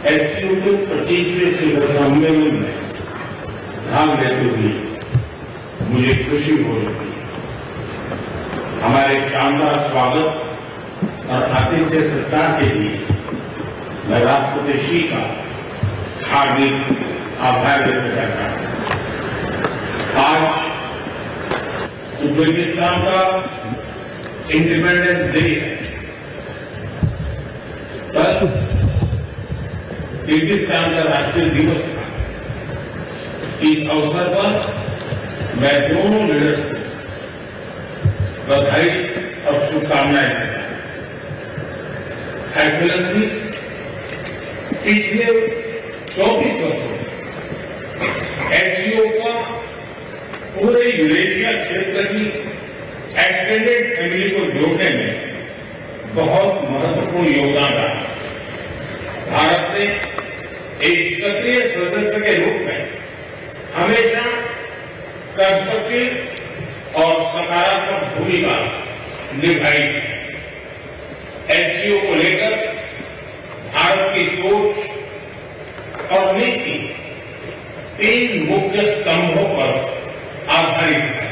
HCU के 25वें शिखर सम्मेलन में भाग लेते हुए मुझे खुशी हो रही है। हमारे शानदार स्वागत और आतिथ्य सत्कार के लिए मैं राष्ट्रपति श्री का हार्दिक आभार व्यक्त करता हूं। आज उज्बेकिस्तान का इंडिपेंडेंस डे है। कल किर्गिस्तान का राष्ट्रीय दिवस था। इस अवसर पर मैं दोनों लीडर्स को बधाई और शुभकामनाएं देता हूं। एक्सेलेंसी, पिछले 24 वर्षों में एचसीयू का पूरे यूरेशिया क्षेत्र की एक्सटेंडेड फैमिली को जोड़ने में बहुत महत्वपूर्ण योगदान रहा। भारत ने एक सक्रिय सदस्य के रूप में हमेशा कंस्ट्रक्टिव और सकारात्मक भूमिका निभाई। एचसीयू को लेकर भारत की सोच और नीति 3 मुख्य स्तंभों पर आधारित है।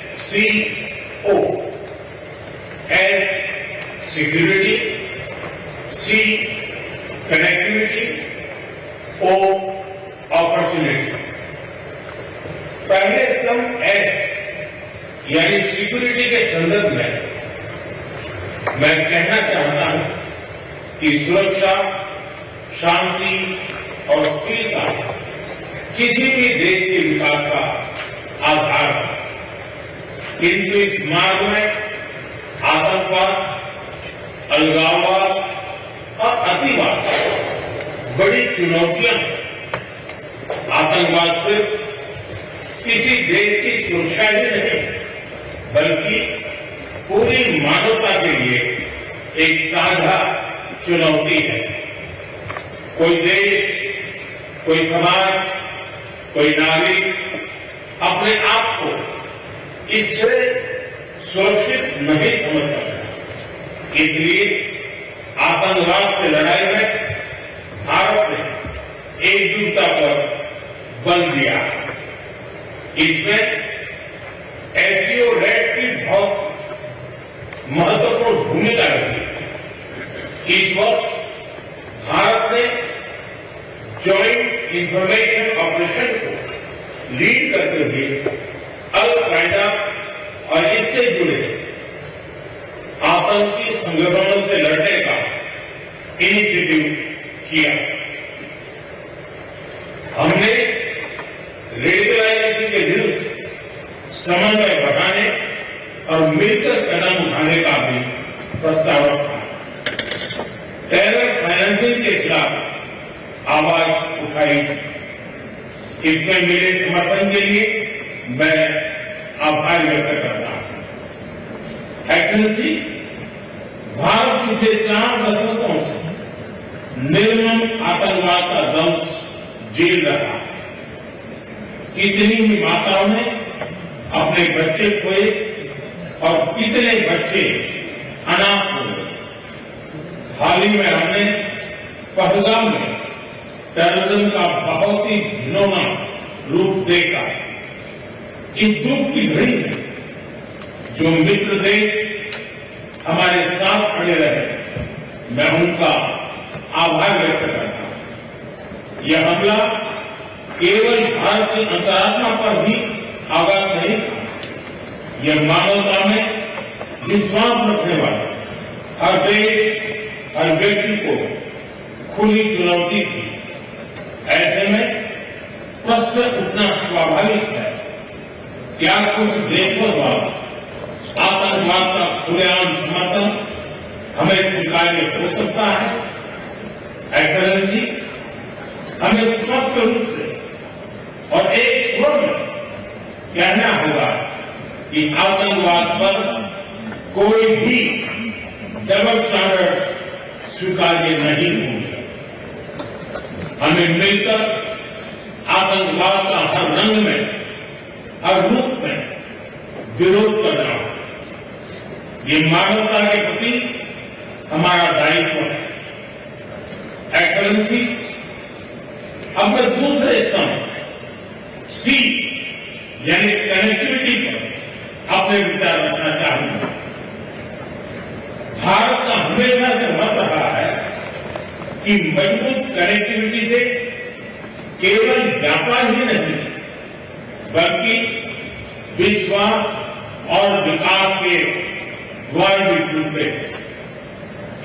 एससीओ, एस सिक्योरिटी, सी कनेक्टिविटी, ओ अपॉर्चुनिटी। पहले स्तंभ एस यानी सिक्योरिटी के संदर्भ में मैं कहना चाहता हूं कि सुरक्षा, शांति और स्थिरता किसी भी देश के विकास का आधार है। किंतु इस मार्ग में आतंकवाद, अलगाववाद और अतिवाद बड़ी चुनौतियां हैं। आतंकवाद सिर्फ किसी देश की सुरक्षा ही नहीं बल्कि पूरी मानवता के लिए एक साझा चुनौती है। कोई देश, कोई समाज, कोई नागरिक अपने आप को इससे सुरक्षित नहीं समझ सकता। इसलिए आतंकवाद से लड़ाई में भारत ने एकजुटता पर बल दिया। इसमें एचसीयू रेड्स की बहुत महत्वपूर्ण भूमिका रही। इस वर्ष भारत ने ज्वाइंट इंफॉर्मेशन ऑपरेशन को लीड करते हुए अल-कायदा और इससे जुड़े आतंकी संगठनों से लड़ने का इनिशिएटिव किया। हमने रेडिकलाइजेशन के विरुद्ध समन्वय बढ़ाने और मिलकर कदम उठाने का भी प्रस्ताव रखा। टेरर फाइनेंसिंग के खिलाफ आवाज उठाई। इसमें मेरे समर्थन के लिए मैं आभार व्यक्त करता हूं। एक्सेलेंसी, भारत पिछले 4 दशकों से निर्मम आतंकवाद का दंश झेल रहा है। कितनी ही माताओं ने अपने बच्चे खोए और कितने बच्चे अनाथ हो गए। हाल ही में हमने पहलगाम में टेररिज्म का बहुत ही घिनौना रूप देखा। इस दुख की घड़ी में जो मित्र देश हमारे साथ खड़े रहे, मैं उनका आभार व्यक्त करता हूं। यह हमला केवल भारत की अंतरात्मा पर भी आघात नहीं था, यह मानवता में विश्वास रखने वाले हर देश, हर व्यक्ति को खुली चुनौती थी। ऐसे में प्रश्न उठना स्वाभाविक है, क्या कुछ देशों द्वारा आतंकवाद का खुलेआम समर्थन हमें स्वीकार्य हो सकता है? एक्सेलेंसी, हमें स्पष्ट रूप से और एक स्वर में कहना होगा कि आतंकवाद पर कोई भी डबल स्टैंडर्ड स्वीकार्य नहीं होंगे। हमें मिलकर आतंकवाद का हर रंग में, हर रूप में विरोध करना होगा। ये मानवता के प्रति हमारा दायित्व है। एक्सलेंसी, अब मैं दूसरे स्तंभ सी यानी कनेक्टिविटी पर अपने विचार रखना चाहूंगा। भारत का हमेशा से मत रहा है कि मजबूत कनेक्टिविटी से केवल व्यापार ही नहीं बल्कि विश्वास और विकास के द्वार भी खुलते हैं।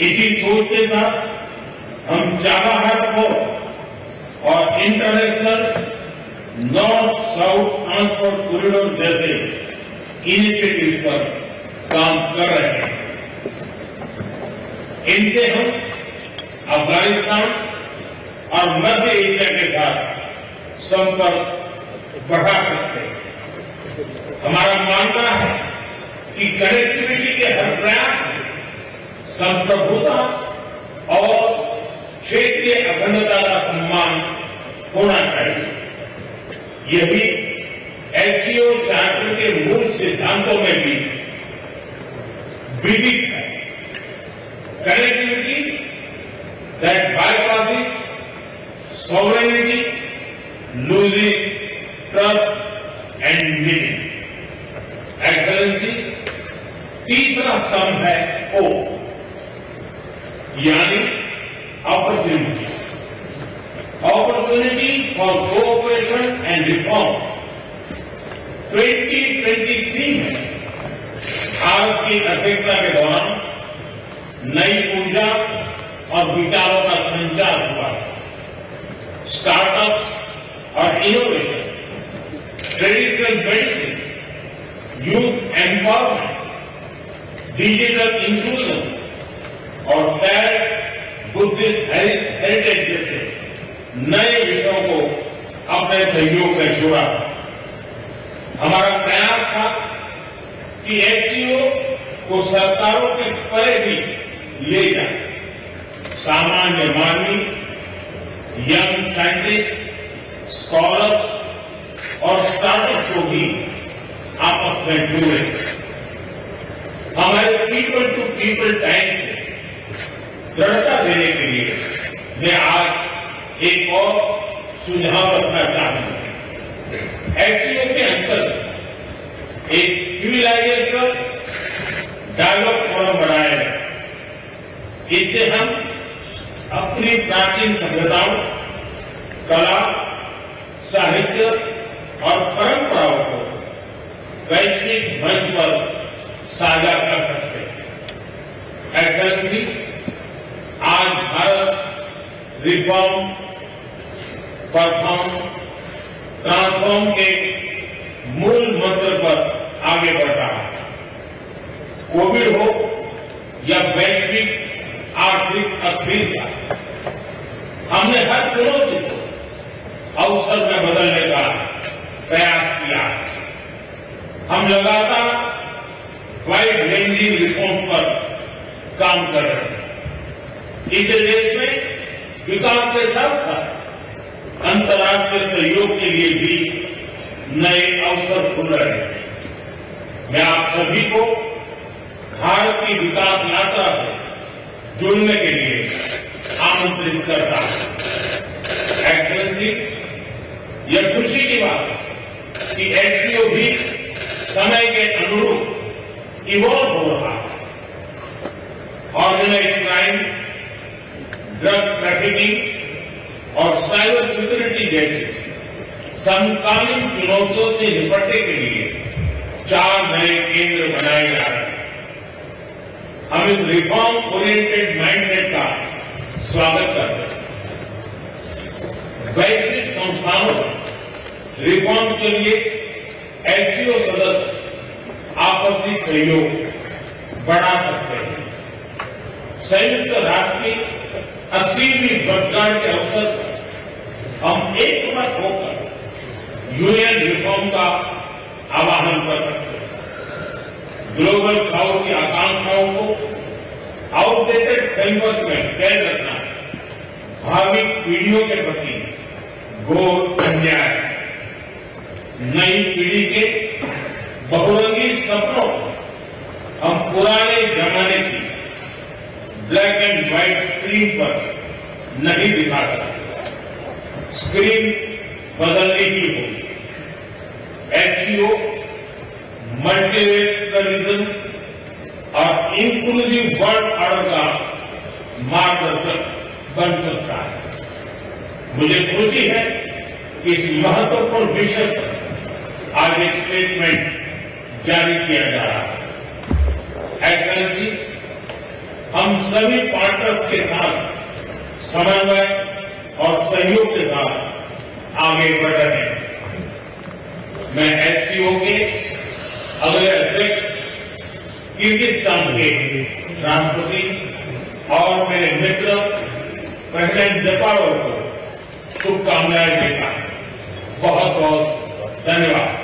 इसी सोच के साथ हम चाबहार पोर्ट और international north south transport corridor जैसे इनिशिएटिव पर काम कर रहे हैं। इनसे हम अफगानिस्तान और मध्य एशिया के साथ संपर्क बढ़ा सकते हैं। हमारा मानना है कि कनेक्टिविटी के हर प्रयास में संप्रभुता और क्षेत्रीय अखंडता का सम्मान होना चाहिए। यह भी एससीओ चार्टर के मूल सिद्धांतों में भी विदित है। Connectivity that bypasses sovereignty, losing trust and meaning. Excellency, तीसरा स्तंभ है ओ यानी opportunity. Opportunity for cooperation and reform. 2023 में भारत की अध्यक्षता के दौरान नई ऊर्जा और विचारों का संचार हुआ। स्टार्टअप और innovation, traditional medicine, youth empowerment, digital inclusion और शेयर्ड बुद्धिस्ट हेरिटेज जैसे नए विषयों को अपने सहयोग में जोड़ा। हमारा प्रयास था कि एससीओ को सरकारों के परे भी ले जाए। सामान्य मानवी, यंग साइंटिस्ट, स्कॉलर्स और स्टार्टअप को भी आपस में जोड़े। हमारे पीपल टू पीपल टाइम को दृढ़ता देने के लिए मैं आज एक और सुझाव रखना चाहूंगा। एससीओ के अंतर्गत एक सिविलाइजेशन डायलॉग फोरम बनाया है। इससे हम अपनी प्राचीन सभ्यताओं, कला, साहित्य और परंपराओं को वैश्विक मंच पर साझा कर सकते हैं। एक्सेलेंसी, आज भारत रिफॉर्म, परफॉर्म, ट्रांसफॉर्म के मूल मंत्र पर आगे बढ़ रहा है। कोविड हो या वैश्विक आर्थिक अस्थिरता, हमने हर चुनौती को अवसर में बदलने का प्रयास किया। हम लगातार वाइड रेंजिंग रिफॉर्म पर काम कर रहे हैं। इस देश में विकास के साथ साथ अंतर्राष्ट्रीय सहयोग के लिए भी नए अवसर खुल रहे हैं। मैं आप सभी को भारत की विकास यात्रा से जुड़ने के लिए आमंत्रित करता हूं। एक्सेलेंसी, यह खुशी की बात है कि एससीओ भी समय के अनुरूप इवॉल्व हो रहा है। ऑर्गेनाइज्ड क्राइम, ड्रग ट्रैफिकिंग और साइबर सिक्योरिटी जैसी समकालीन चुनौतियों से निपटने के लिए 4 नए केंद्र बनाए जा रहे हैं। हम इस रिफॉर्म ओरिएंटेड माइंडसेट का स्वागत करते हैं। वैश्विक संस्थानों में रिफॉर्म के लिए एससीओ सदस्य आपसी सहयोग बढ़ा सकते हैं। संयुक्त राष्ट्र की 80वीं वर्षगांठ के अवसर पर हम एकमत होकर यूएन रिफॉर्म का आह्वान कर सकते हैं। ग्लोबल साउथ की आकांक्षाओं को आउटडेटेड फ्रेमवर्क में कैद रखना भावी पीढ़ियों के प्रति घोर अन्याय है। नई पीढ़ी के बहुरंगी सपनों को हम पुराने जमाने की ब्लैक एंड व्हाइट स्क्रीन पर नहीं दिखा सकते, स्क्रीन बदलने की होगी। एचसीओ मल्टीलेटरलिज्म और इंक्लूसिव वर्ल्ड ऑर्डर का मार्गदर्शक बन सकता है। मुझे खुशी है कि इस महत्वपूर्ण विषय पर आज एक स्टेटमेंट जारी किया जा रहा है। एक्सेलेंसी, हम सभी पार्टनर्स के साथ समन्वय और सहयोग के साथ आगे बढ़ रहे हैं। मैं एचसीओ के अगले अध्यक्ष किर्गिस्तान के राष्ट्रपति और मेरे मित्र प्रेसिडेंट जपारोव को शुभकामनाएं देता हूं। बहुत बहुत धन्यवाद।